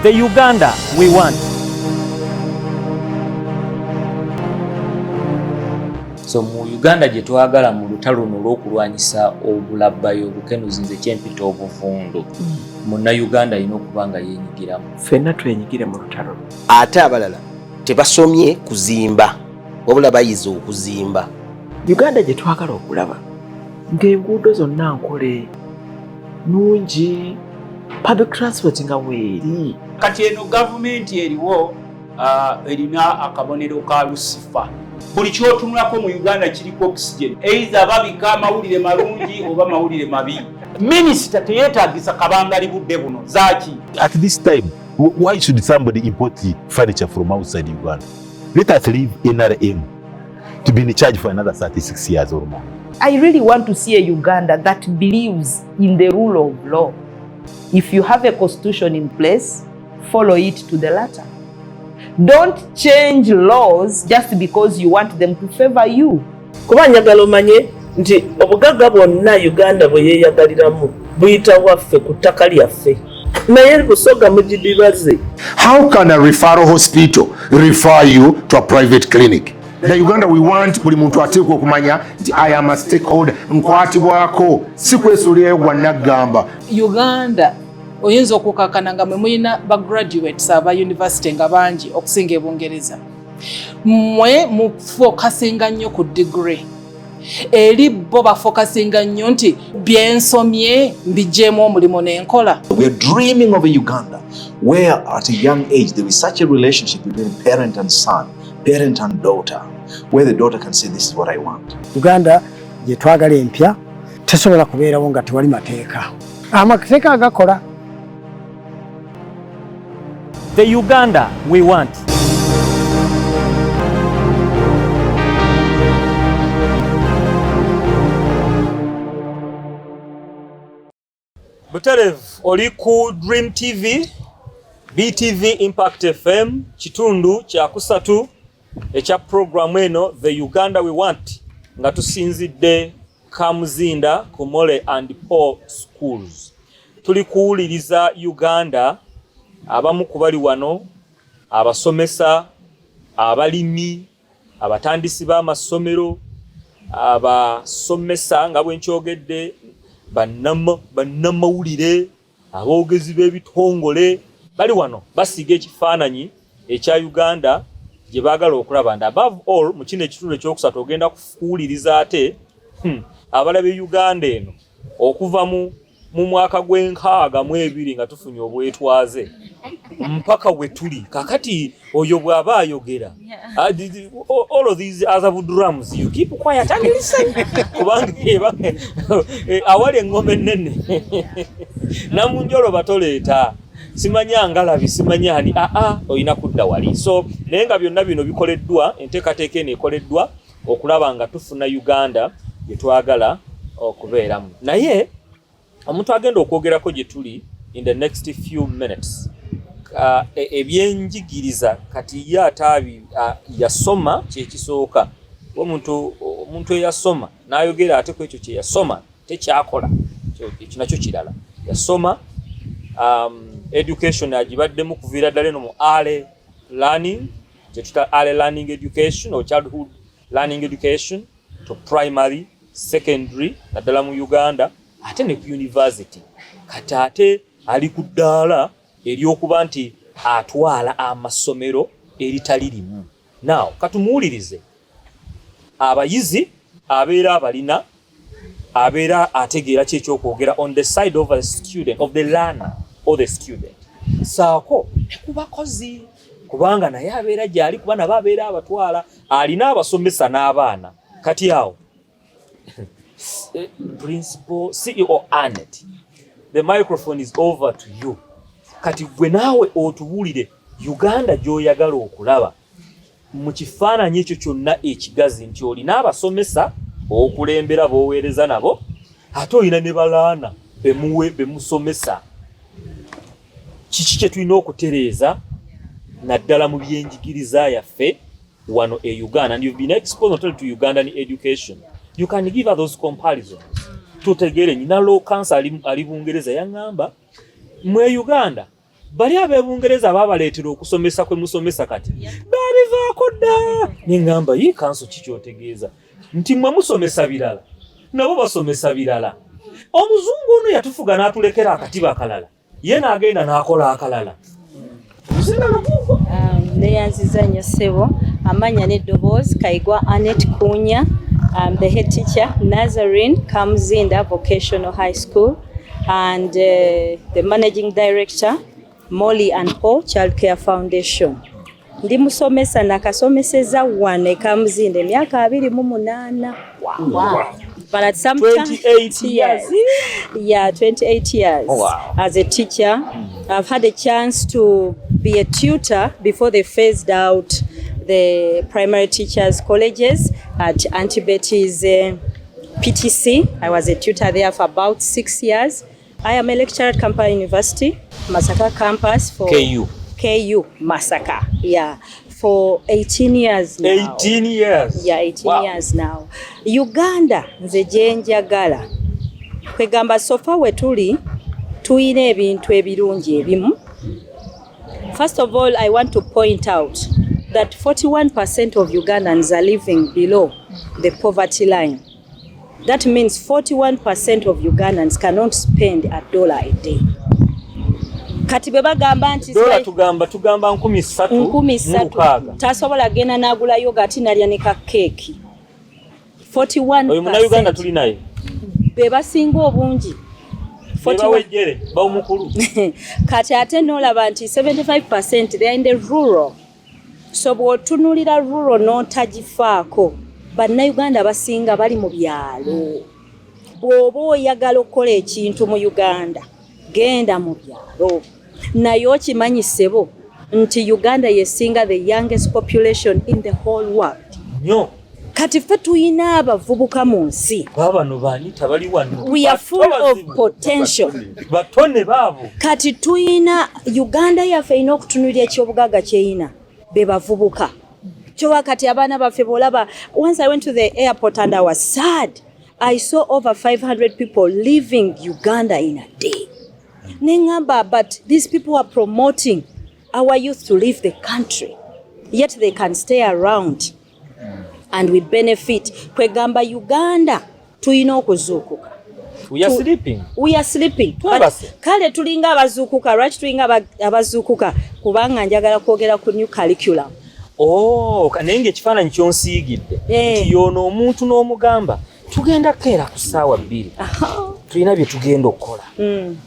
The Uganda we want. So mu Uganda gye twagala mu lutalo luno olw'okulwanyisa obulabbayo obukenuzi nze kyempita obuvundu. Munna Uganda alina okuba nga yeenyigiramu. Ffenna twenyigire mu lutalo. Ate abalala tebasomye kuzimba wabula bayize okuzimba. Uganda gye twagala okulaba ng'enguudo zonna nkole nungi, public transport nga weeri. Kati eno gavumenti eriwo erina akabonero ka Lucifer. Buli kyotunulako mu Uganda kiriko oxygen. Either babika amawulire malungi oba mawulire mabi. Minisita teyeetaagisa kabangali budde buno zaaki. At this time, why should somebody import furniture from outside Uganda? Let us leave NRM to be in charge for another 36 years or more. I really want to see a Uganda that believes in the rule of law. If you have a constitution in place, follow it to the letter. Don't change laws just because you want them to favor you. Kuba njagala omanye nti obugagga bwonna Uganda bwe yeeyagaliramu buyita waffe ku ttaka lyaffe. Naye busoga mugidibaze. How can a referral hospital refer you to a private clinic? The Uganda we want buli muntu ateekwa okumanya nti I am a stakeholder, nkwatibwako si kwesuulirayo gwannagamba. Uganda oyinza okukakana nga mwe muyina ba graduates aba university nga bangi okusinga e Bungereza. Mwe mu focusinga nnyo ku degree. Eri bo ba focusinga nnyo nti byensomye mbijjeemu omulimu n'enkola. We are dreaming of a Uganda where at a young age there is such a relationship between parent and son, parent and daughter, where the daughter can say this is what I want. Uganda gye twagala empya tesobola kubeerawo nga tewali mateeka. Amateeka agakola. The Uganda we want. Buterev oli ku Dream TV, BTV Impact FM, kitundu kya kusatu ekya programu eno The Uganda we want nga tusinzidde Kamuzinda ku Mole and Paul schools. Tuli kuwuliriza Uganda abamu ku bali wano abasomesa, abalimi, abatandisi b'amasomero, abasomesa nga bwe nkyogedde, bannamawulire, aboogezi b'ebitongole bali wano basiga ekifaananyi ekya Uganda gye baagala okulaba. And above all mu kino ekitundu ekyokusatu ogenda kuwuliriza ate abalabe Uganda eno okuva mu mwaka gw'62 nga tufunye obwetwaze mpaka we tuli kakati oyo bw'aba ayogera all of these other drums you keep quiet and listen kubanga awali engome ennene namunjolo batoleeta simanya ngalabi simanya ani oyina kudda wali. So naye nga byonna bino bikoleddwa, enteekateeka eno ekoleddwa okulaba nga tufuna Uganda gye twagala okubeeramu. Naye omuntu agenda okwogerako gye tuli in the next few minutes ebyenjigiriza kati ye ataabi yasoma kyekisooka. Omuntu eyasoma n'ayogera ate ku ekyo kye yasoma tekyakola ekyo nakyo kirala. Yasoma education agibaddemu kuviira ddala eno mu early learning, kyetuta early learning education or childhood learning education to primary, secondary naddala mu Uganda ate ne ku university. Kati ate ali ku ddaala ery'okuba nti atwala amasomero eritali limu. Now katumuwulirize abayizi abeera abalina abeera ategeera ki ekyokwogera on the side of a student, of the learner or the student. Saako ne ku bakozi kubanga naye abeera gyali kuba nabo abeera abatwala alina abasomesa n'abaana. Kati awo Principal CEO Annette, the microphone is over to you. Kati gwe naawe otuwulire Uganda gy'oyagala okulaba mu kifaananyi ekyo kyonna ekigazi nti olina abasomesa okulembera b'oweereza nabo ate olina ne balaana bemusomesa. Kiki kye tulina okutereeza naddala mu byenjigiriza yaffe wano e Uganda? And you've been exposed not only to Ugandan education. You can give us those comparisons. Tutegere nyina low cancer ali Bungereza yangamba mwe Uganda bali ab'Ebungereza babaleetera okusomesa kwe musomesa kati babivaako dda. Ne ngamba yi kanso kikyotegeeza nti mwe musomesa birala nabo basomesa birala. Omuzungu ono yatufuga n'atulekera akatiba akalala ye n'agenda n'akola akalala. Neyanziza nnyo ssebo, amanya n'eddoboozi Kayigwa Annette Kunya. I'm the head teacher, Nazarene Kamzinda Vocational High School, and the managing director, Molly and Paul Child Care Foundation. Ndi musomesa nakasomeseza wane Kamzinda emyaka 28. Wow. But at some 28 years. Yeah, 28 years. Oh, wow. As a teacher. I've had a chance to be a tutor before they phased out the primary teachers colleges at Auntie Betty's PTC. I was a tutor there for about 6 years. I am a lecturer at Kampala University, Masaka campus for KU Masaka. Yeah, for 18 years now. 18 years. Yeah, 18 years now. Uganda nze gyenjagala. Kwegamba sofa wetuli tuyina ebintu ebirungi ebimu. First of all, I want to point out that 41% of Ugandans are living below the poverty line. That means 41% of Ugandans cannot spend $1 a day. Kati beba gamba nti dola tugamba 3,300 tasobola gena nagula yogurt nalya ne keki. 41%. Oyo muna Uganda tuli naye. Beba singa obungi. Wejere ba omukulu. Kati ate nolaba nti 75% they are in the rural. So bwotunulira rural n'otagifaako bannayuganda basinga bali mu byalo. Bw'oba oyagala okukola ekintu mu Uganda genda mu byalo. Naye okimanyi ssebo nti Uganda yesinga the youngest population in the whole world. Nyo. Kati ffe tuyina abavubuka mu nsi. Babano bani tabali wano. We are full of potential. Batone baabo. Kati tuyina Uganda yaffe ina okutunulira ekyobugagga kyeyina be bavubuka. Kyowa kati abaana baffe bolaba. Once I went to the airport and I was sad. I saw over 500 people leaving Uganda in a day. Nengamba, but these people are promoting our youth to leave the country. Yet they can stay around. And we benefit. Kwegamba Uganda tuyina okuzuukuka. We are sleeping. We are sleeping. Kale tulinga abazuukuka, lwaki tulinga abazuukuka kubanga njagala kwogera ku new curriculum. Oh, kanenge ekifaananyi kyonsiigidde. Nti yono omuntu n'omugamba tugenda keera ku ssaawa 2. Tulina bye tugenda okukola.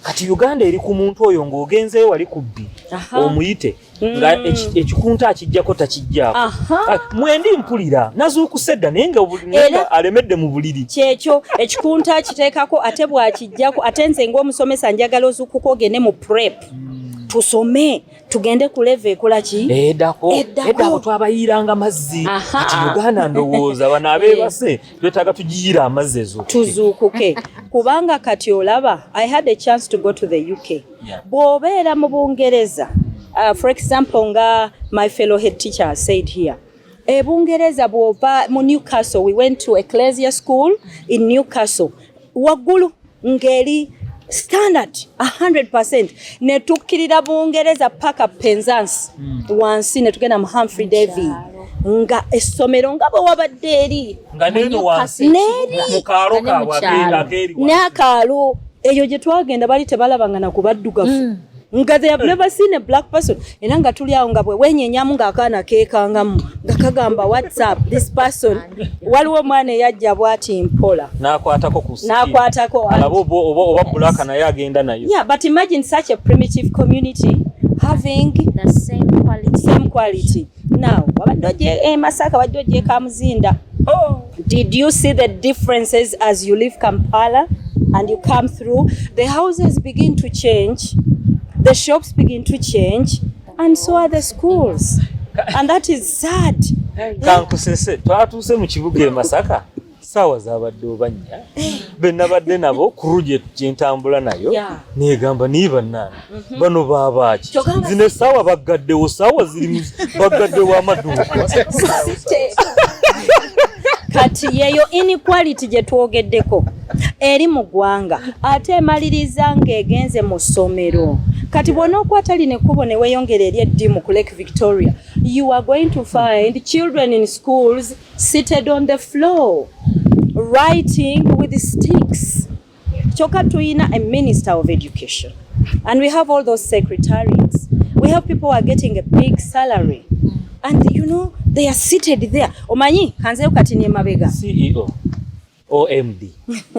Kati Uganda eri ku muntu oyo ng'ogenzeeyo wali ku 2. Omuyite. Nga ekikunta akijjako takijjako. Mwendi mpulira nazuukuse dda naye nga alemedde mu buliri. Kyekyo ekikunta akiteekako ate bw'akijjako ate nze ng'omusomesa njagala ozuukuka ogende mu prep. Tusome tugende ku level ekola ki? Eddako twabayiranga mazzi. Kati Uganda ndowooza bano abeebase twetaaga tugiyiira amazzi ezo. Tuzuukuke. Kubanga kati olaba, I had a chance to go to the UK. Bw'obeera mu Bungereza. For example, nga my fellow head teacher said here. Bungereza bw'ova mu Newcastle, we went to Ecclesia School in Newcastle. Waggulu ngeri standard 100%. Ne tukkirira Bungereza paka Penzance. Wansi ne tugenda mu Humphrey Davy. Nga essomero nga bwe wabadde eri. Nga neno wansi. Mu kaalo kaabwe n'akaalo eyo gye twagenda bali tebalabanga na kubaddugafu. Nga they have never seen a black person. Era nga tuli awo nga bwe wenyenyamu ng'akaana keekangamu nga kagamba WhatsApp this person. Waliwo omwana eyajja bw'ati mpola. N'akwatako ku siki. N'akwatako. Alaba oba bulaka naye agenda nayo. Yeah, but imagine such a primitive community having the same quality. Now, wabadde Masaka wajje Kamzinda. Did you see the differences as you leave Kampala and you come through? The houses begin to change. The shops begin to change, and so are the schools. And that is sad. Kankusese, twatuuse mu kibuga e Masaka. Sawa zabadde obanya. Benabadde nabo kuruje kyentambula nayo. Negamba niba nani. Bano babaaki. Zine sawa bagaddewo sawa ziri bagaddewo amaduuka. Kati yeyo inequality gye twogeddeko eri mu ggwanga ate emaliriza ng'egenze mu ssomero kati bwona okwata line ekkubo ne weeyongera eri eddimu ku Lake Victoria, you are going to find children in schools seated on the floor writing with sticks. Kyokka tuyina a minister of education and we have all those secretariats. We have people who are getting a big salary and you know they are seated there. Omanyi kanzeyo kati ne mabega CEO OMD.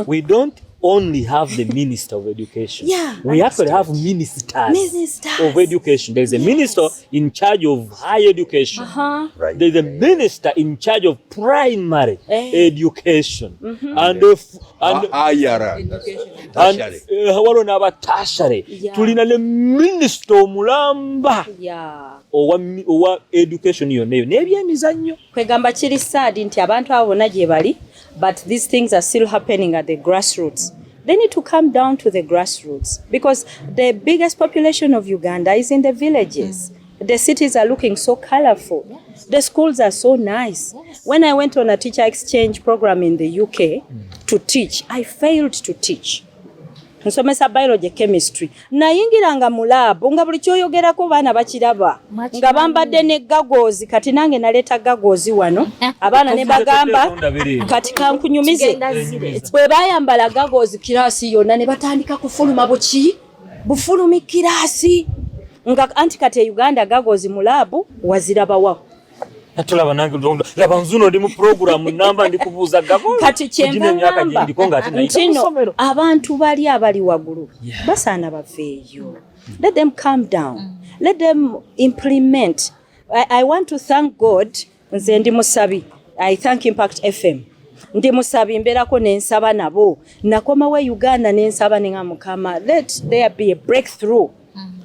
We don't only have the Minister of Education. Yeah, we actually have ministers of education. There's a minister in charge of higher education. Right. There's a minister in charge of primary education. And walo naba tertiary. Tulina le minister omulamba. Owa education yonneyo n'ebyemizannyo. Kwegamba kiri sad nti abantu abo bonna gye bali, but these things are still happening at the grassroots. They need to come down to the grassroots because the biggest population of Uganda is in the villages. The cities are looking so colorful. The schools are so nice. When I went on a teacher exchange program in the UK to teach, I failed to teach. Nsomesa biology chemistry. Nayingiranga mu lab nga buli kyoyogerako baana bakiraba. Nga bambadde ne gagozi kati nange naleta gagozi wano. Abaana ne bagamba kati kankunyumize. Bwe bayambala gagozi kirasi yonna ne batandika kufuluma buki? Bufulumi kirasi. Nga anti kati Uganda gagozi mu lab wazirabawa. Natulaba nange laba nzuno ndi mu program namba ndi kubuuza gagozi. Kati kyemba ntino abantu bali abali wagulu basaana baveeyo. Let them calm down. Let them implement. I want to thank God. Nze ndi musabi. I thank Impact FM. Ndi musabi mberako n'ensaba nabo. Nakomawo Uganda n'ensaba nga Mukama. Let there be a breakthrough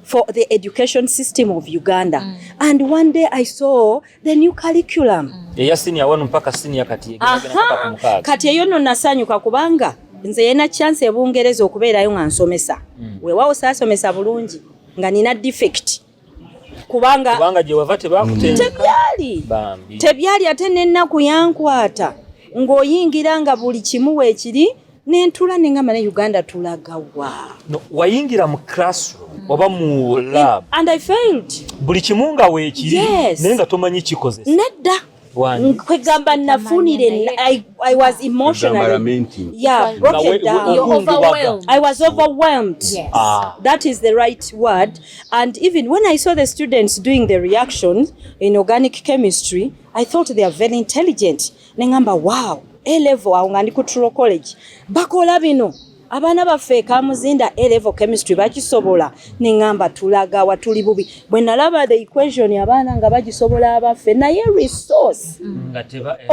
for the education system of Uganda. And one day I saw the new curriculum. Ya senior wanu mpaka senior kati kati eyo nno nasanyuka kubanga nze yena chance ebungereza okubeerayo nga nsomesa. Weewaawo saasomesa bulungi nga nina defect. Kubanga gye wava tebakutenga. Tebyali ate n'ennaku yankwata. Ng'oyingira nga buli kimu weekiri n'entula n'engamba ne Uganda tulagawa. No, wayingira mu classroom oba mu lab. And I failed. Buli kimu nga weekiri nenga tomanyi kikozesa. Nedda. Kwegamba nafunire I was emotionally broken down. You're overwhelmed. I was overwhelmed. Yes. That is the right word. And even when I saw the students doing the reactions in organic chemistry, I thought they are very intelligent. Nengamba wow, A-level awo nga ndi ku Truro College bakola bino. Abaana baffe kamuzinda A-level chemistry bakisobola. Nengamba tulaga watuli bubi. Bwe nalaba the equation abaana nga bagisobola abaffe naye resource.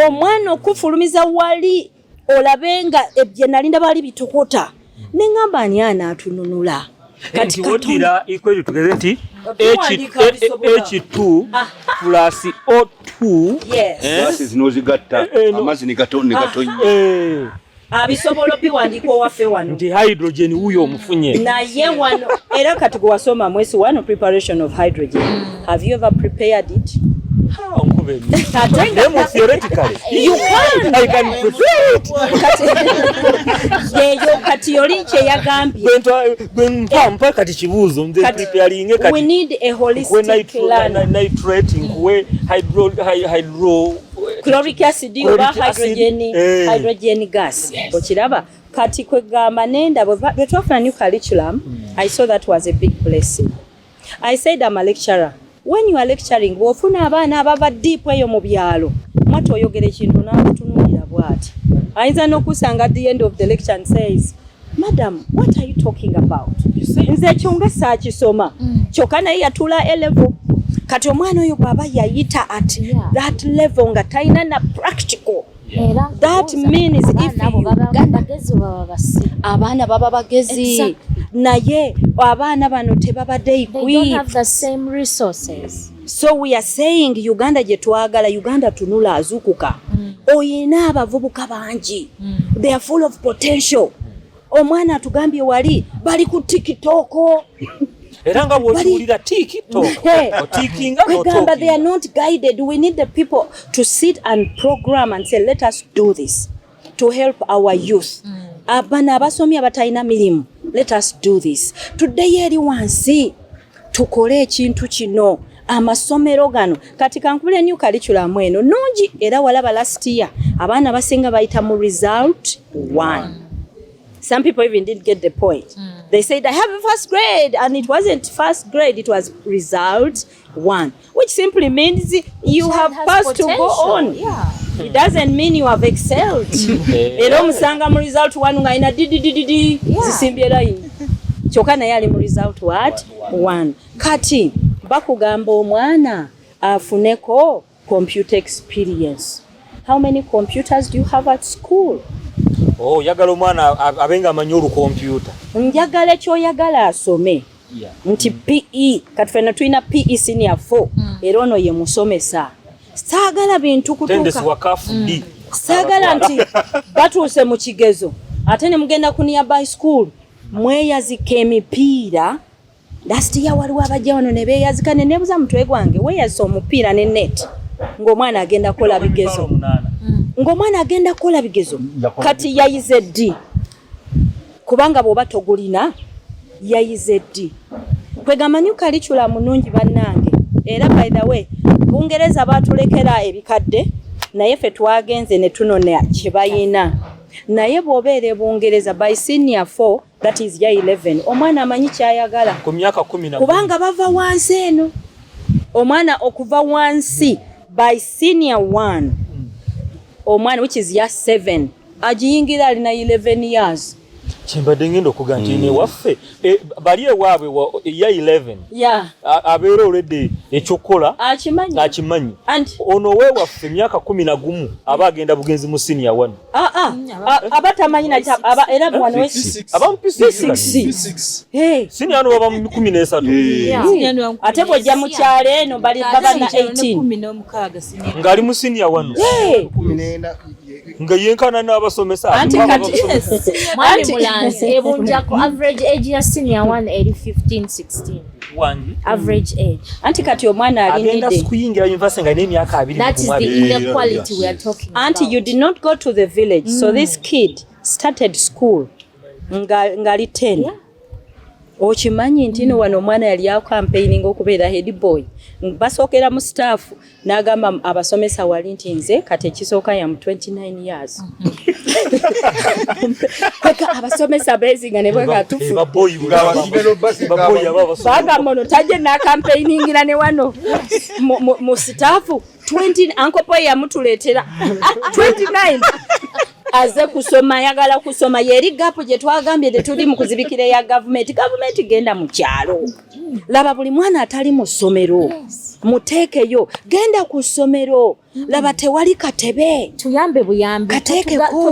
Omwana okufulumiza wali olabenga ebye nalinda bali bitokota. Nengamba ani anatununula. Kati wodira equation tugeze nti H2 plus O2 basi zinozigatta amazi ne gatonne gatonye abisobolo biwandiko waffe wano nti hydrogen huyo omufunye naye wano era kati gwe wasoma mwesi wano preparation of hydrogen. Have you ever prepared it? Theoretically you can. I can prepare it. Kati yoli kye yagambye mpa kati kibuuzo nze preparing kati we need a holistic plan. Nitrating we hydro chloric acid oba hydrogen gas. Okiraba kati kwegamba nenda bwe twafuna new curriculum. I saw that was a big blessing. I said I'm a lecturer. When you are lecturing, wofuna abaana abava deep eyo mu byalo mwatu oyogera ekintu n'akutunuulira bw'ati ayinza n'okusanga at the end of the lecture and says, Madam, what are you talking about? Nze ekyo nga saakisoma kyokka naye yatula A-level. Kati omwana oyo bw'aba yayita at that level nga talina na practical. That means if abaana baba bagezi naye abaana bano tebabadde equipped. They don't have the same resources. So we are saying Uganda gye twagala Uganda tunula azukuka. Oyina abavubuka bangi. They are full of potential. Omwana atugambye wali bali ku TikTok. Era nga bw'okiwulira TikTok. Kwegamba they are not guided. We need the people to sit and program and say let us do this to help our youth. Abana abasomye abatalina mirimu. Let us do this. Today eri wansi tukole ekintu kino amasomero gano kati kankule new curriculum eno nungi era walaba last year abaana basinga bayita mu result 1. Some people even didn't get the point. They said, I have a first grade, and it wasn't first grade, it was result 1, which simply means you have passed to go on. Yeah. It doesn't mean you have excelled. Era musanga mu result 1 nga ina didi zisimbye line. Kyokka naye ali mu result what? 1. Kati bakugamba omwana afuneko computer experience. How many computers do you have at school? Oh, yagala omwana abenga amanyi olukompyuta. Njagala kyoyagala asome. Nti PE kati fena tulina PE senior 4 era ono ye musomesa. Saagala bintu kutuuka. Tendesi wakafudi. Saagala nti batuuse mu kigezo. Ate ne mugenda ku nearby school. Mweyazika emipiira. Last year waliwo abajja wano ne beeyazika ne nebuza mutwe gwange weeyazisa omupiira ne net. Ng'omwana agenda kola bigezo. Ng'omwana agenda kola bigezo. Kati yayize D. Kubanga bw'oba togulina yayize D. Kwegamba new curriculum munungi bannange. Era by the way, Bungereza batulekera ebikadde naye ffe twagenze ne tunona kye bayina. Naye bw'obeera Bungereza by senior 4, that is year 11, omwana amanyi kyayagala. Ku myaka 10 kubanga bava wansi eno. Omwana okuva wansi by senior 1. Omwana which is year 7 ajiyingira alina 11 years. Chimbadde ngendo okuga nti ne waffe bali ewaabwe ya 11 abeera olwedde ekyokola akimanyi ono we waffe emyaka 11 aba agenda bugenzi mu senior 1 abatamanyi era bwana abamu P6 senior baba mu 13 ate bw'ojja mu kyalo eno baba na 18 ngali mu senior 1 nga yenkana n'abasomesa anti kati mwani mulanzi ebunjako average age ya senior 1 eri 15-16 wangi average age anti kati omwana agenda kuyingira university nga n'emyaka 2 that is the inequality we are talking anti about. You did not go to the village so this kid started school ngali 10 okimanyi nti no wano omwana yali ya campaigning okubeera head boy basookera mu staff n'agamba abasomesa wali nti nze kati ekisooka ya mu 29 years kweka abasomesa bezinga ne bwega tufu bagamba ono tajje na campaigningira ne wano mu staff 20 ankopo yamutuleetera 29 aze kusoma yagala kusoma yeri gapo gye twagambye tetuli mu kuzibikira ya government genda mu kyalo laba buli mwana atali mu ssomero muteekeyo genda ku ssomero laba tewali katebe tuyambe buyambe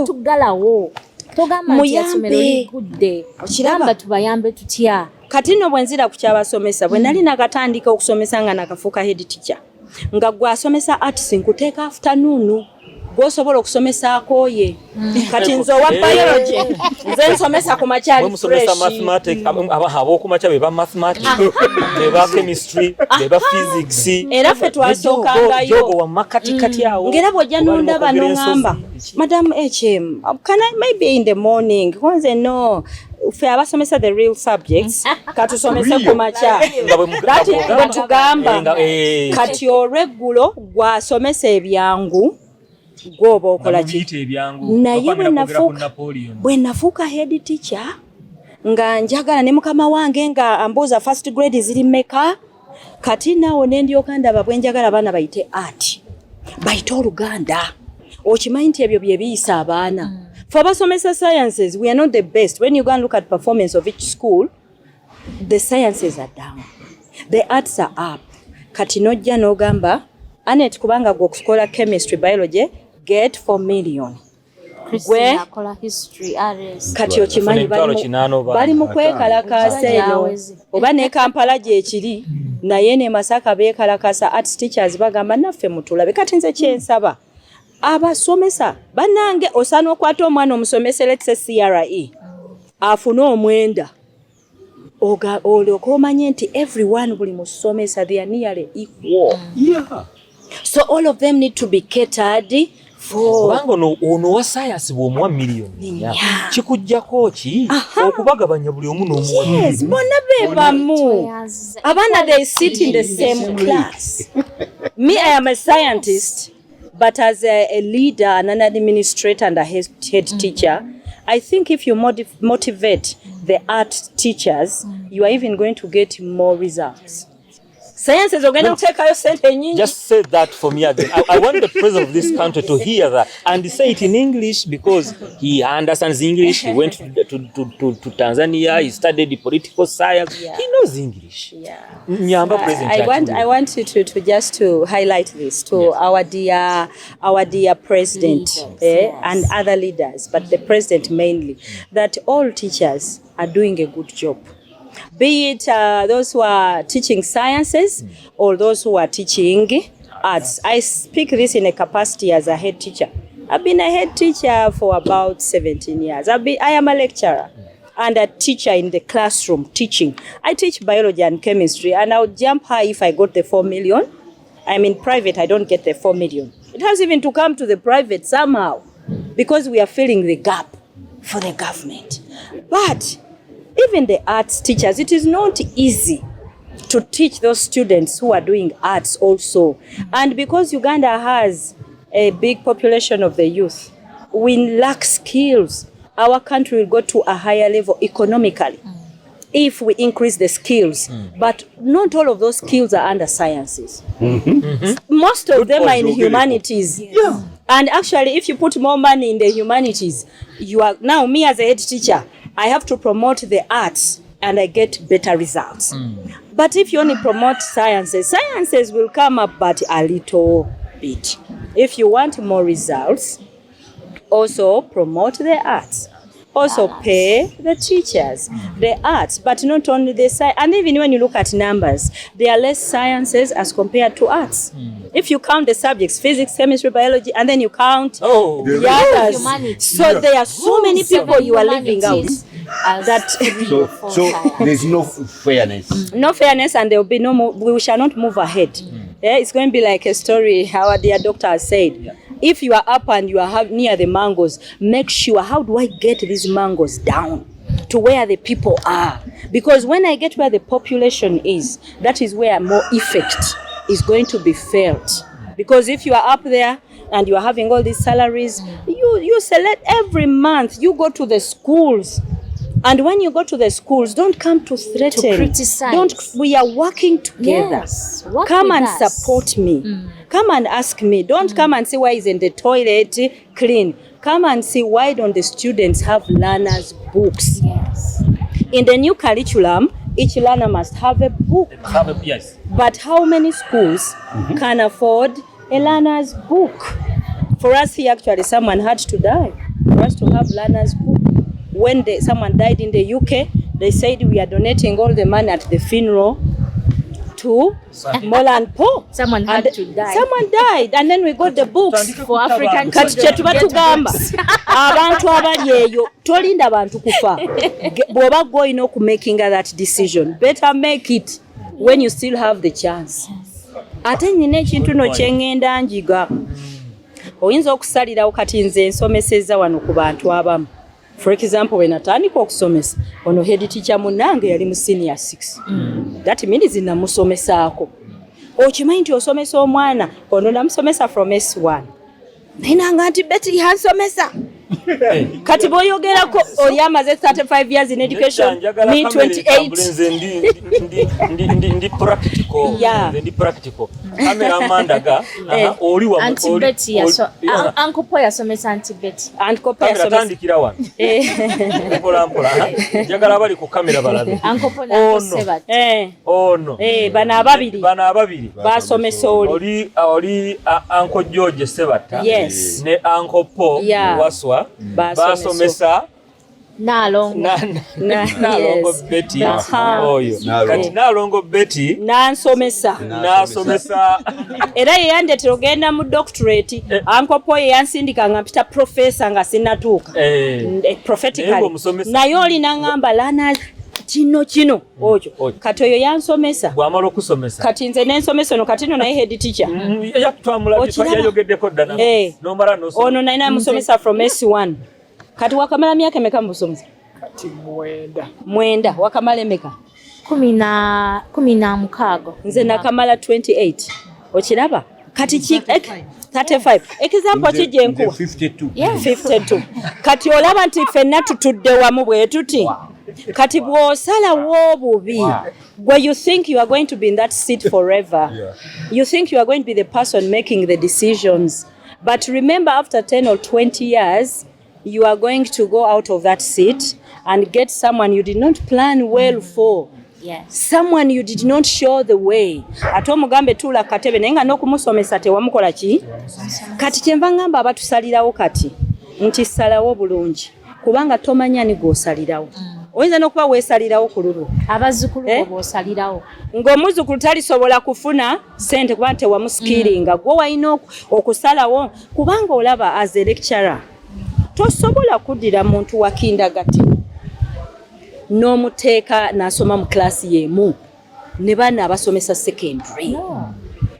tugalawo togamba nti essomero ligudde okiramba tubayambe tutya kati no bwenzira ku kyabasomesa bwe nali nakatandika okusomesa nga nakafuuka head teacher nga gwasomesa arts nkuteeka afternoon gwosobola okusomesa akoye kati nzo wa biology nze nsomesa ku makyali fresh mathematics abo ku makyali ba mathematics ba chemistry ba physics era fe twasookangayo jogo wa makati kati awo ngera bw'ojja n'ondaba n'ongamba Madam HM can I maybe in the morning kwanze no fe abasomesa the real subjects katusomese ku makyali kati batugamba kati oreggulo gwasomesa ebyangu goba okola ki naye bwe nafuuka head teacher nga njagala ne mukama wange nga ambuuza first grade ziri meka kati nawo nendyoka ndaba bwe njagala abaana bayite art bayite Oluganda okimanyi nti ebyo bye biyisa abaana fe abasomesa sciences we are not the best when you go and look at performance of each school the sciences are down the arts are up kati nojja n'ogamba Anet kubanga gwe okukola chemistry biology get 4 million gwe akola history RS kati okimanyi bali mu kwekalakasa eno oba ne Kampala gye kiri naye ne Masaka beekalakasa arts teachers bagamba naffe mutulabe kati nze kyensaba abasomesa banange osana okwata omwana omusomese let's say CRE afuna omwenda olyoka omanye nti everyone buli musomesa they are nearly equal yeah so all of them need to be catered kubanga ono wa science bw'omuwa miliyoni kikujjako ki okubagabanya buli omu n'omuwa yes bonna bebamu abaana they sit in the same class. Me, I am a scientist, but as a leader and an administrator and a head teacher, I think if you motivate the art teachers, you are even going to get more results. Science is going to take your sentence. Just say that for me again. I want the president of this country to hear that and say it in English because he understands English. He went to Tanzania. He studied political science. Yeah. He knows English. Yeah. I want you to just to highlight this to our dear president and other leaders, but the president mainly, that all teachers are doing a good job. Be it those who are teaching sciences or those who are teaching arts. I speak this in a capacity as a head teacher. I've been a head teacher for about 17 years. I am a lecturer and a teacher in the classroom teaching. I teach biology and chemistry, and I'll jump high if I got the 4 million. I'm in private, I don't get the 4 million. It has even to come to the private somehow because we are filling the gap for the government. But even the arts teachers, it is not easy to teach those students who are doing arts also. And because Uganda has a big population of the youth, we lack skills. Our country will go to a higher level economically if we increase the skills. But not all of those skills are under sciences. Most of them are in humanities. Yeah. And actually, if you put more money in the humanities, you are now, me as a head teacher, I have to promote the arts and I get better results. But if you only promote sciences will come up but a little bit. If you want more results, also promote the arts. Also pay the teachers, the arts, but not only the science. And even when you look at numbers, there are less sciences as compared to arts. If you count the subjects, physics, chemistry, biology, and then you count the others. So there are so many people you are leaving out. So there's no fairness. No fairness, and there will be no more, we shall not move ahead. Yeah, it's going to be like a story our dear doctor has said. If you are up and you are near the mangoes, make sure, how do I get these mangoes down to where the people are? Because when I get where the population is, that is where more effect is going to be felt. Because if you are up there and you are having all these salaries, you select every month, you go to the schools. And when you go to the schools, don't come to threaten. To criticize. We are working together. Yes, come and support me. Come and ask me. Don't come and say, why isn't the toilet clean? Come and see, why don't the students have learners' books? Yes. In the new curriculum, each learner must have a book. Yes. But how many schools can afford a learner's book? For us here, actually, someone had to die for us to have learner's book. When someone died in the UK, they said we are donating all the money at the funeral to Molan Po. Someone had to die. Someone died, and then we got the books for African children. Abantu abali eyo tolinda abantu kufa. Bwoba going to making that decision, better make it when you still have the chance. Ate nyine ekintu no kyengenda njiga. Oyinza okusalirawo kati nze nsomeseza wano ku bantu abamu. For example, when natandika okusomesa, ono head teacher munange yali mu senior 6. That means namusomesaako. Okimanyi nti osomesa omwana, ono namusomesa from S1. Nainanga nti Betty yansomesa. Kati boyogerako oli amaze 35 years in education, me 28. Ndi practical. Yeah. Ndi practical. Kamera mandaga oli wa Auntie Betty Uncle Po yasomesa Auntie Betty. Uncle Po yasomesa. Tandikira wano. Mpola mpola. Njagala bali ku kamera balabe. Uncle Po na Seba. Ono. Bana ababiri. Basomesa oli Uncle George Sebata. Yes. Ne Uncle Po waswa. Basomesa Nalongo Betty oyo kati Nalongo Betty nansomesa era yeyandetera ogenda mu doctorate Uncle Po yansindika nga mpita professor nga sinatuuka prophetically naye olina ngamba lana kino ojo kati oyo yansomesa bwamala okusomesa kati nze nensomesa ono kati no naye head teacher yayogeddeko ddala nomala ono naye namusomesa from S1 kati wakamala myaka emeka musomesa kati mwenda wakamala emeka 16 nze nakamala 28 okiraba kati 35 example kijje nkuwa 52 kati olaba nti ffenna tutudde wamu bwe tuti kati bw'osalawo obubi where you think you are going to be in that seat forever you think you are going to be the person making the decisions but remember after 10 or 20 years you are going to go out of that seat and get someone you did not plan well for. Someone you did not show the way. Ate omugambe tuula katebe naye nga n'okumusomesa tewamukola ki? Kati kyenva ngamba abatusalirawo kati nti salawo bulungi kubanga tomanya ni gwosalirawo. Oyinza n'okuba weesalirawo ku lulu. Abazzukulu b'osalirawo. Ng'omuzzukulu talisobola kufuna ssente kuba tewamusikiringa. Gwe walina okusalawo kubanga olaba as a lecturer. Tosobola kuddira muntu wa kindagati. N'omuteeka n'asoma mu klasi y'emu ne bana abasomesa secondary.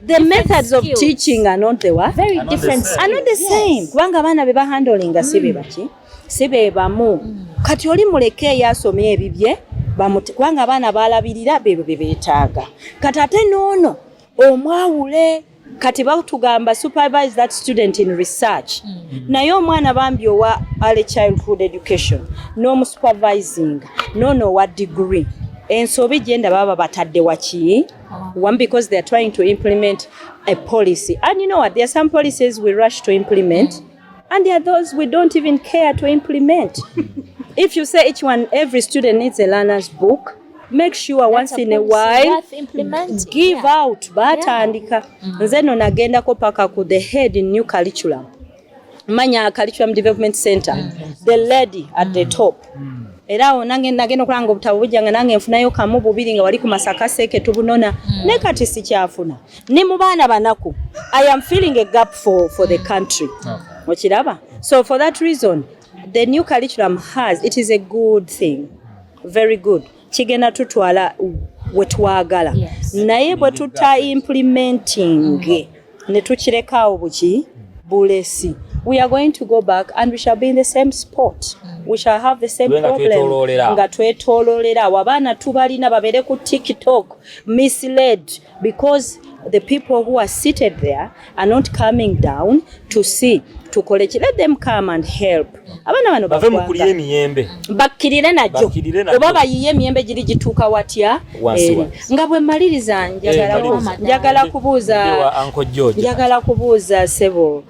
The methods of teaching are not the what? Very different. Are not the same. Kubanga abaana be bahandlinga sibe baki sibe bamu. Kati oli muleke yasomye ebibye kubanga abaana balabirira bebo beetaaga. Kati ate noono omwawule kati batugamba supervise that student in research. Naye omwana bambi owa early childhood education no supervising no what degree ensobi genda baba batadde waki one because they are trying to implement a policy and you know what there are some policies we rush to implement and there are those we don't even care to implement. If you say every student needs a learner's book, make sure once in a while give out batandika nze no nagendako paka ku the head in new curriculum manya curriculum development center the lady at the top era nange nagenda kulanga obutabo bujjanga nange nfunayo kamu bubiri nga wali ku Masaka seke tubunona ne kati sikyafuna ne mu baana banaku I am feeling a gap for the country okiraba so for that reason the new curriculum it is a good thing very good kigenda tutwala wetwagala naye bwe tuta implementing ne tukirekawo buki bulesi we are going to go back and we shall be in the same spot we shall have the same problem nga twetololera abaana tubalina babere ku TikTok misled because the people who are seated there are not coming down to see tukoleki let them come and help abana bano bakuliye emiyembe bakirire najjo oba bayiye emiyembe giri gituuka watya nga bwe maliriza njagala kubuuza sebo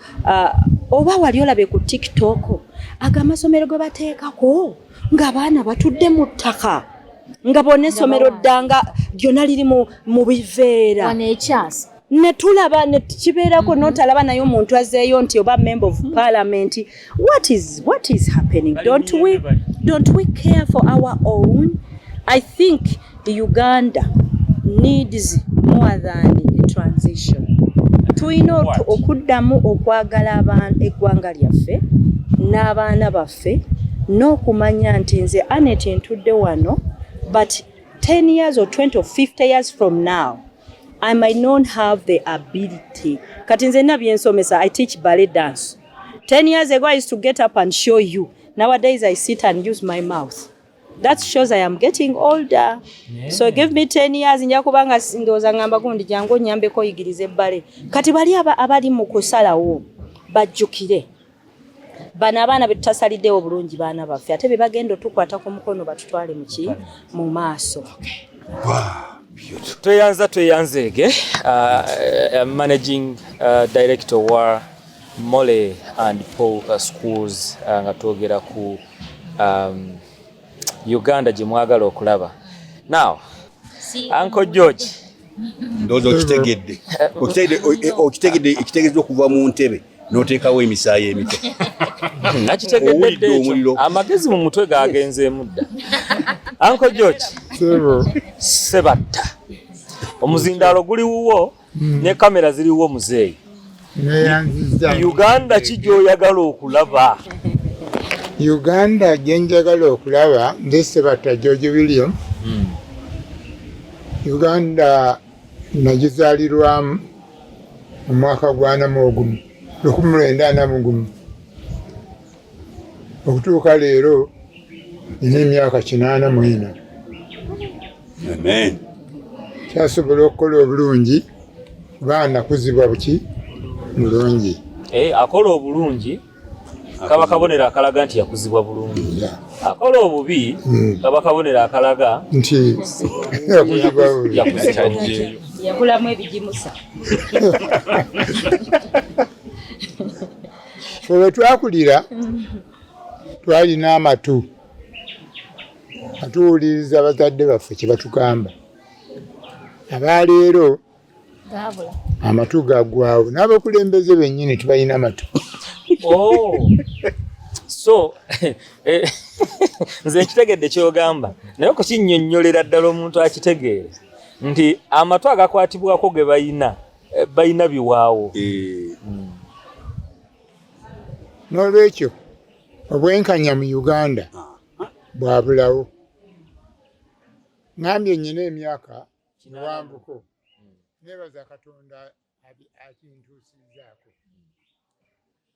oba wali olabe ku TikTok agamasomero ge bateekako ng'abaana batudde mu ttaka nga bonna essomero ddanga lyonna liri mu biveera ne tulaba ne kibeerako n'otalaba naye omuntu azeeyo nti oba member of parliament what is happening don't we care for our own I think Uganda needs more than a transition tulina okuddamu okwagala eggwanga lyaffe n'abaana baffe n'okumanya nti nze Anet ntudde wano but 10 years or 20 or 50 years from now I might not have the ability. Kati nze na byensomesa I teach ballet dance. 10 years ago I used to get up and show you. Nowadays I sit and use my mouth. That shows I am getting older. So give me 10 years nja kubanga ndoza ngamba gundi jangu nyambe ko yigirize ballet. Kati bali abali mu kusalawo bajjukire. Bana abaana betutasaliddewo bulungi baana baffe ate be bagenda tukwata ku mukono batutwale mu maaso. Tweyanzege managing director wa Mole and Paul schools nga twogera ku Uganda gye mwagala okulaba. Now Uncle George ndozo okitegedde okuva mu ntebe n'oteekawo emisaayi emito. Nakitegedde amagezi mu mutwe gagenze mudda. Uncle George Sebatta omuzindaalo guli wuwo ne kamera ziri wuwo muzeeyi. Uganda kijooyagala okulaba? Uganda gyenjagala okulaba nze Sebatta George William Uganda nagizalirwamu mu mwaka gwa 1941 okutuuka leero nina emyaka 84. Amen. Kyasobola okukola obulungi kuba nakuzibwa buki mulungi. Akola obulungi kaba kabonera akalaga nti yakuzibwa bulungi. Akola obubi kaba kabonera akalaga nti yakuzibwa bulungi. Yakulamu ebijimusa. Fwe twakulira twalina amatu atuwuliriza abazadde baffe kye batugamba. Abaleero amatu gaggwaawo n'abakulembeze bennyini tebalina matu. So nze nkitegedde kyogamba naye okukinnyonnyolera ddala omuntu akitegeere nti amatu agakwatibwako ge balina biwaawo. N'olwekyo obwenkanya mu Uganda bwabulawo. Ngambye nnyina emyaka kiwambuko nebaza Katonda akintuusizaako.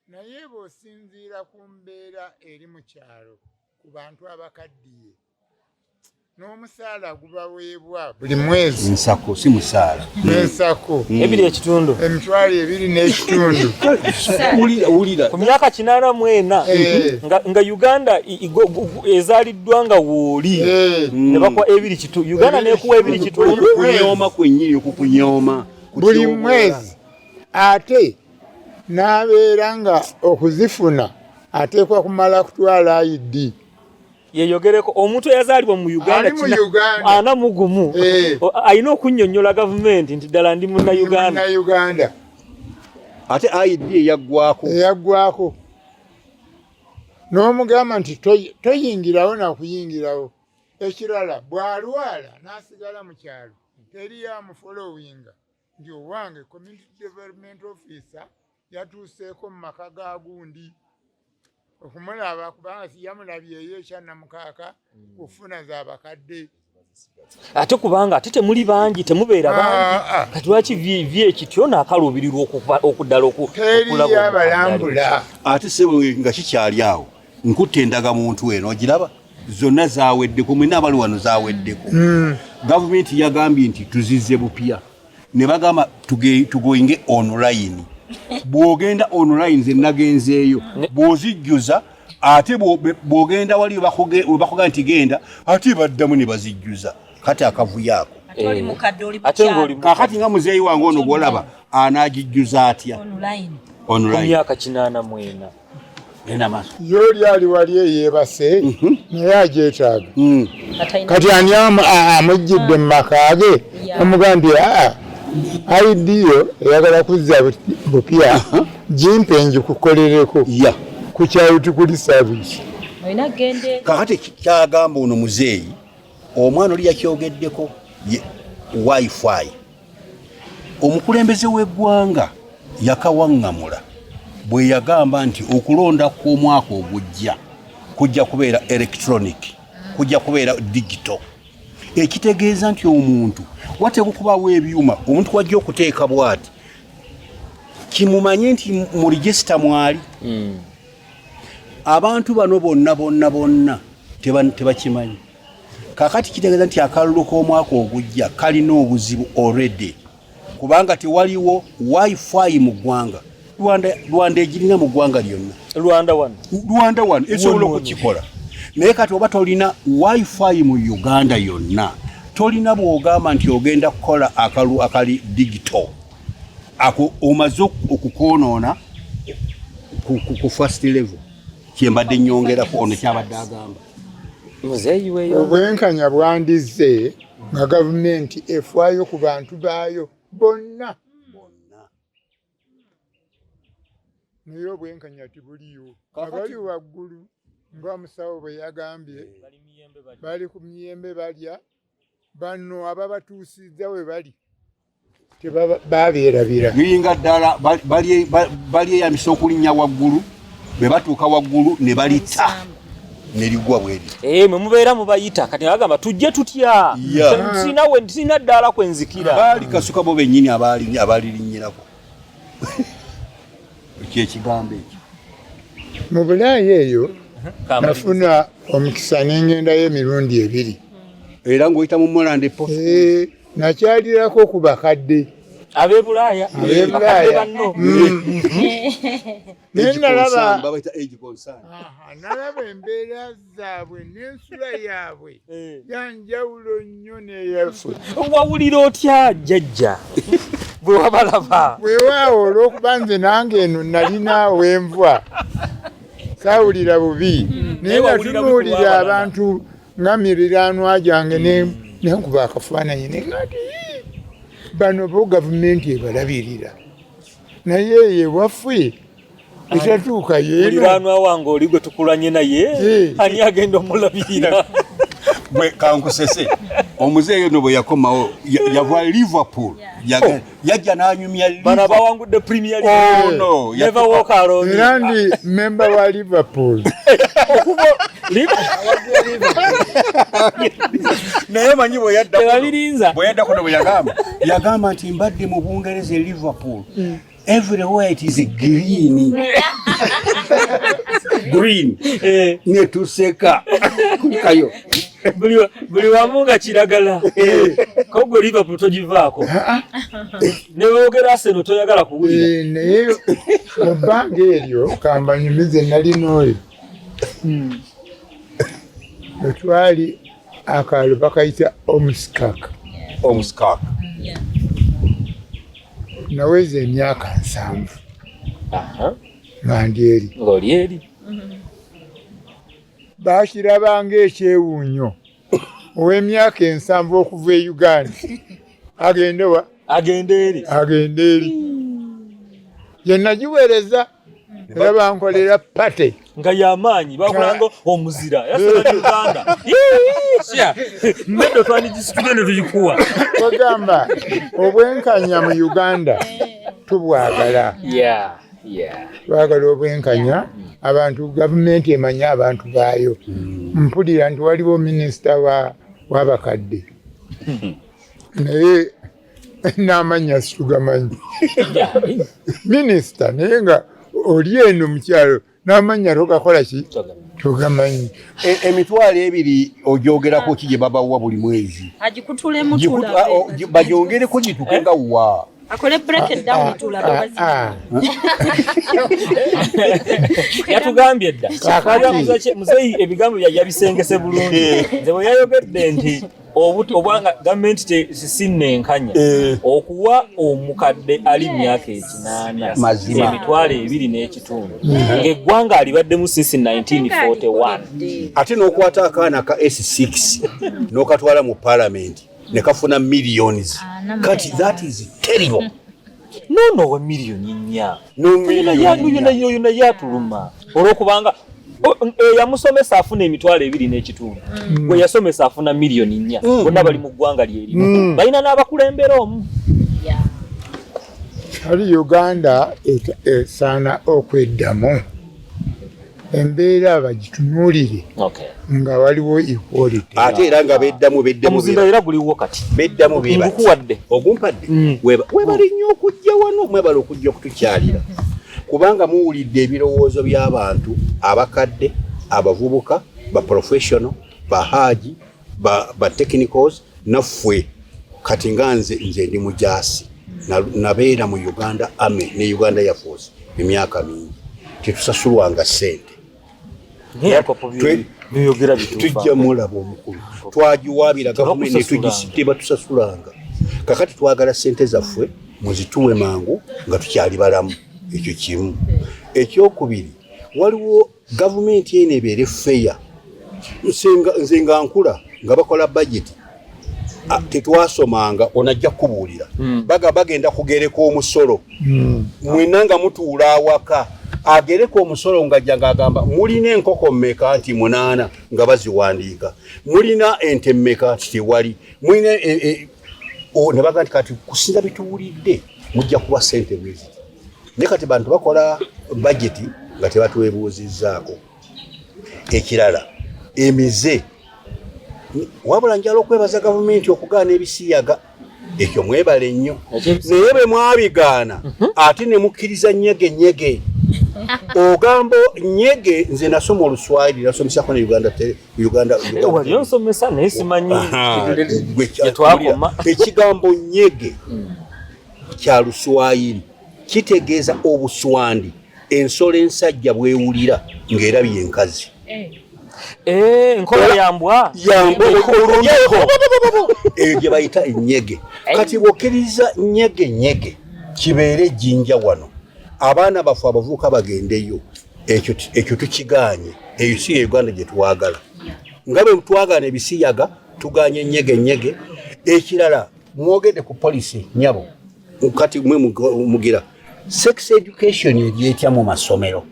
Naye bw'osinziira ku mbeera eri mu kyalo ku bantu abakaddiye n'omusaala gubaweebwa buli mwezi. Nsako si musaala. Ensako. Ebiri ekitundu. Emitwalo 2 n'ekitundu. Ulira. Ku myaka 84 nga Uganda ezaaliddwa nga wooli ne bakuwa 2 kitundu. Uganda n'ekuwa 2 kitundu. Kunyooma kwennyini okukunyooma. Buli mwezi. Ate n'abeera nga okuzifuna ateekwa kumala kutwala ID. Yeyogereko omuntu eyazaalibwa mu Uganda 41 alina okunnyonnyola gavumenti nti ddala ndi Munnayuganda. Ate ID eyaggwako n'omugamba nti toyingirawo nakuyingirawo. Ekirala bw'alwala n'asigala mu kyalo teri yamufolowinga nti owange community development officer yatuuseeko mu maka ga gundi okumulaba kubanga siyamulabyeyo ekyannamukaaka kufuna z'abakadde. Ate kubanga ate temuli bangi temubeera bangi kati lwaki vi ekityo n'akaluubirirwa okuddala okulaba abalambula. Ate sebe nga kikyali awo nkutte endaga muntu eno ogiraba zonna zaaweddeko mwena abali wano zaaweddeko. Gavumenti yagambye nti tuzizze bupya ne bagamba tugoyinge online. Bwogenda online ze nagenzeeyo bw'ozijjuza ate bwogenda wali bakuga nti genda ate baddamu ne bazijjuza kati akavuyaako. Kakati nga muzeeyi wange ono gw'olaba anaagijjuza atya online. Myaka 84 Yoli ali wali eyeebase naye agyetaaga. Kati ani amujjidde mu maka ge omugambye ID yo eyagala kuzza bupya jimpe njikukolereko ku kyalo kuli service. Kakati kyagamba ono muzeeyi omwana oli yakyogeddeko wifi. Omukulembeze w'eggwanga yakawaŋŋamula bwe yagamba nti okulonda kw'omwaka ogujja kujja kubeera electronic, kujja kubeera digital. Ekitegeeza nti omuntu wateekwa okubaawo ebyuma omuntu kwajja okuteeka bw'ati kimumanye nti mu register mwali. Abantu bano bonna tebakimanyi. Kakati kitegeeza nti akalulu k'omwaka ogujja kalina obuzibu already kubanga tewaliwo wifi mu ggwanga. Rwanda egirina mu ggwanga lyonna. Rwanda one esobola okukikola. Naye kati oba tolina wifi mu Uganda yonna tolina bw'ogamba nti ogenda kukola akalu akali digital ako omaze okukoonoona ku first level kyembadde nnyongerako ono kyabadde agamba. Obwenkanya bwandizze nga gavumenti efaayo ku bantu baayo bonna. Naye obwenkanya tibuliyo. Abali waggulu ng'omusawo bwe yagambye bali ku miyembe balya banno ababatuusizza we bali tebabeerabira. Biringa ddala bali eyambisa okulinnya waggulu be batuuka waggulu ne balita neligwa bweri mwe mubeera mubayita kati agamba tujje tutya sina ddala kwenzikira baali kasuka bo bennyini abalirinyirako ekyekigambo ekyo mu Bulaya eyo nafuna omukisa n'engendayo emirundi 2 era ng'oyita mu Molande nakyalirako ku bakadde ab'e Bulaaya banno nalaba embeera zaabwe n'ensula yaabwe yanjawulo nnyo n'eyaffe. wawulira otya jjajja bwe wabalaba? Weewaawo olw'okuba nze nange eno nalina wenva saawulira bubi naye natunuulira abantu nga miriraanwa gyange nenkuba akafaananyi negati bano bo gavumenti ebalabirira naye ewaffe etatuuka muliraanwa wange oli gwe tukulanye naye ani agenda omulabirira? gwe kankusese omuzeeyo no bwe yakomawo yava Liverpool yajja n'anyumya bana bawangudde Premier League never walk alone era ndi member wa Liverpool naye manyi bwe yaddako no bwe yagamba nti mbadde mu Bungereza e Liverpool everywhere it is green netuseka kayo buli wamu nga kiragala kogwe Liverpool togivaako ne boogera Arsenal toyagala kuwulira naye mu bbanga eryo kambanyumize nalina oyo etwali akaalo bakayita omusikaka naweza emyaka 7 nga ndi eri ng'oli eri baakirabanga ekyewuunyo ow'emyaka 7 okuva e Uganda agenda eri yennagiweereza era bankolera pate nga y'amaanyi bakulanga omuzira yasoma Uganda mmedo twandigisitule ne tuyikuwa bagamba obwenkanya mu Uganda tubwagala twagala obwenkanya abantu gavumenti emanya abantu baayo mpulira nti waliwo minisita w'abakadde naye n'amanya situgamanyi minisita naye nga oli eno mukyalo n'amanya togakola ki togamanyi emitwalo 2 ogyogerako ki gye babawa buli mwezi agikutulemu bagyongereko gituke nga wa akole break down tulabe yatugambye dda muzeeyi ebigambo yabisengese bulungi nze bwe yayogedde nti obwanga gavumenti sisinnenkanya okuwa omukadde ali myaka 8 emitwalo 2 n'ekitundu ng'eggwanga alibaddemu since 1941 ate n'okwata akaana ka S6 n'okatwala mu parliament ne kafuna millions kati that is terrible nono miliyoni 4 yonna yatuluma olw'okubanga yamusomesa afuna emitwalo 2 n'ekitundu gwe yasomesa afuna miliyoni 4 bonna bali mu ggwanga lyerimu balina n'abakulembera omu ali Uganda esaana okweddamu embeera bagitunuulire nga waliwo equality ate era nga beddamu omuzinda era guliwo kati beddamu bebakuwadde ogumpadde webali nnyo okujja wano mwebala okujja okutukyalira kubanga muwulidde ebirowoozo by'abantu abakadde abavubuka baprofessional bahaaji technicals naffe kati nga nze ndi mujaasi nabeera mu Uganda Army ne Uganda Air Force emyaka mingi tetusasulwanga ssente tujja mulaba omukulu twagiwaabira gavumenti netugisite batusasulanga kakati twagala ssente zaffe muzituwe mangu nga tukyali balamu ekyo kimu ekyokubiri waliwo gavumenti eno ebeere feya nze nga nkula nga bakola budget tetwasomanga onajja kubuulira bagenda kugereka omusolo mwena nga mutuula awaka agereka omusolo nga ajja ng'agamba mulina enkoko mmeka nti 8 nga baziwandiika mulina ente mmeka nti tewali mulina ne baga nti kati kusinza bituwulidde mujja kuba ssente bwezi ne kati bantu bakola budget nga tebatuwebuuzizzaako ekirala emize wabula njala okwebaza gavumenti okugaana ebisiyaga ekyo mwebale nnyo naye bwe mwabigaana ate ne mukkiriza nyege ogambo nyege nze nasoma oluswayiri nasomesako ne Uganda wali onsomesa naye simanyi ekigambo nyege kya luswayiri kitegeeza obuswandi ensolo ensajja bwewulira ng'erabye enkazi enkola yambwa eyo gye bayita ennyege kati bw'okkiriza nyege kibeere ejjinja wano abaana baffe abavubuka bagendeyo ekyo tukigaanye eyo si Uganda gye twagala nga bwe twagaana ebisiyaga tugaanye nyege ekirala mwogedde ku polisi nyabo kati mwe mugira sex education egyetya mu masomero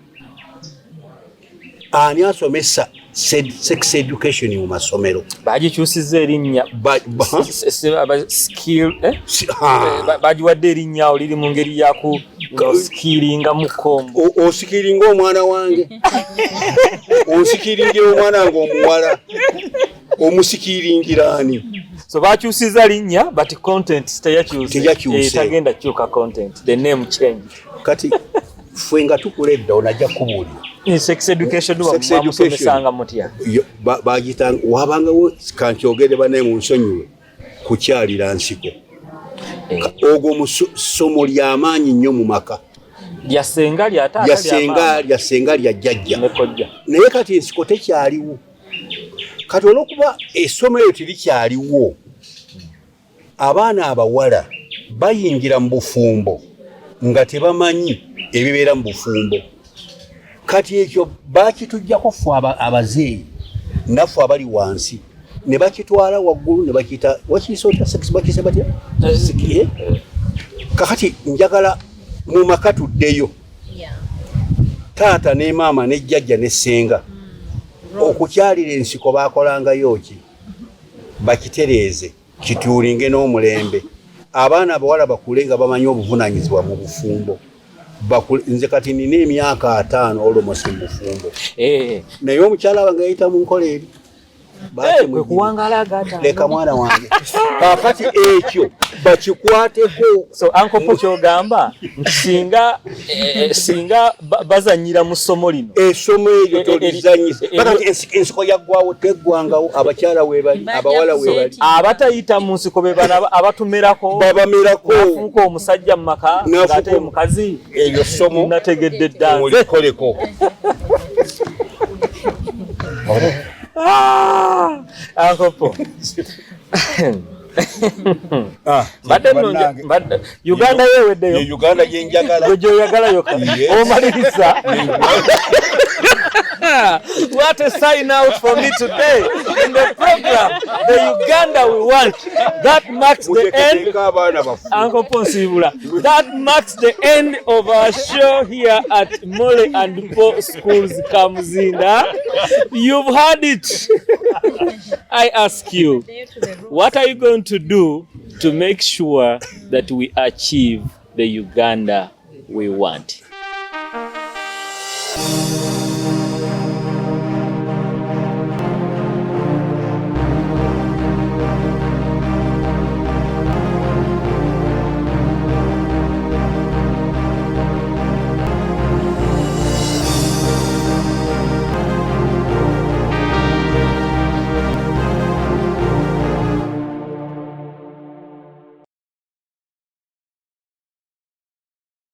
ani asomesa sex education mu masomero bagikyusiza erinnya bagiwadde erinnya oliri mu ngeri yaku osikiringa mukombo osikiringa omwana wange osikiringira omwana wange omuwala omusikiringirani so bakyusiza linnya but content teyakyuse tagenda kyuka content the name change kati fwe nga tukuledda onajja kubuulira sex education bamusomesanga mutya bagitanga wabangawo kankyogere banaye mu nsonyiwe kukyalira nsiko ogwo musomo ly'amaanyi nnyo mu maka lyasenga lya jjajja naye kati ensiko tekyaliwo kati olwokuba essomo eryo terikyaliwo abaana abawala bayingira mu bufumbo nga tebamanyi ebibeera mu bufumbo kati ekyo bakitujjako ffe abazeeyi naffe abali wansi ne bakitwala waggulu ne bakiyita wakiyisoota sex bakise batya kakati njagala mu maka tuddeyo taata ne maama ne jjajja ne ssenga okukyalira ensiko baakolangayo ki bakitereeze kituulinge n'omulembe abaana abawala bakule nga bamanyi obuvunaanyizibwa mu bufumbo nze kati nina emyaka 5 olwomosi mu bufumbo naye omukyala wange yayita mu nkola eri leka mwana wange kakati ekyo bakikwateko so ankopo kyogamba nti singa bazanyira mu ssomo lino essomo eryo tolizanyisa bakati ensiko yaggwawo teggwangawo abakyala webali abawala webali abatayita mu nsiko be bana abatumerako babamerako nafuuka omusajja mu maka ng'ate mukazi eryo ssomo nategedde ddanze olikoleko ankopo Uganda yeweddeyo Uganda gyenjagala gyoyagala yokka omaliriza what a sign out for me today in the program the Uganda we want that marks the end Uncle Ponsibula that marks the end of our show here at Mole and Po Schools Kamuzinda. You've heard it. I ask you, what are you going to do to make sure that we achieve the Uganda we want?